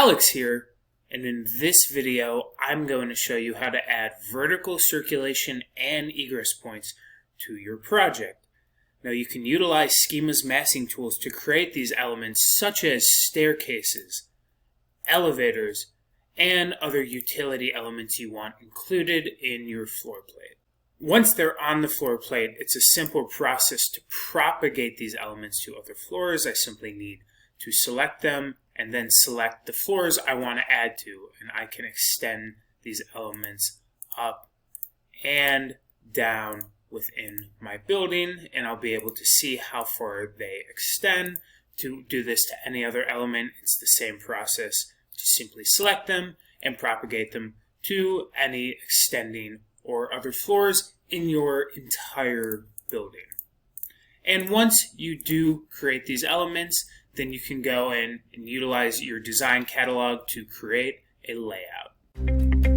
Alex here, and in this video I'm going to show you how to add vertical circulation and egress points to your project. Now you can utilize Skema's massing tools to create these elements such as staircases, elevators, and other utility elements you want included in your floor plate. Once they're on the floor plate, it's a simple process to propagate these elements to other floors. I simply need to select them and then select the floors I want to add to, and I can extend these elements up and down within my building, and I'll be able to see how far they extend. To do this to any other element, it's the same process. Just simply select them and propagate them to any extending or other floors in your entire building. And once you do create these elements, then you can go in and utilize your design catalog to create a layout.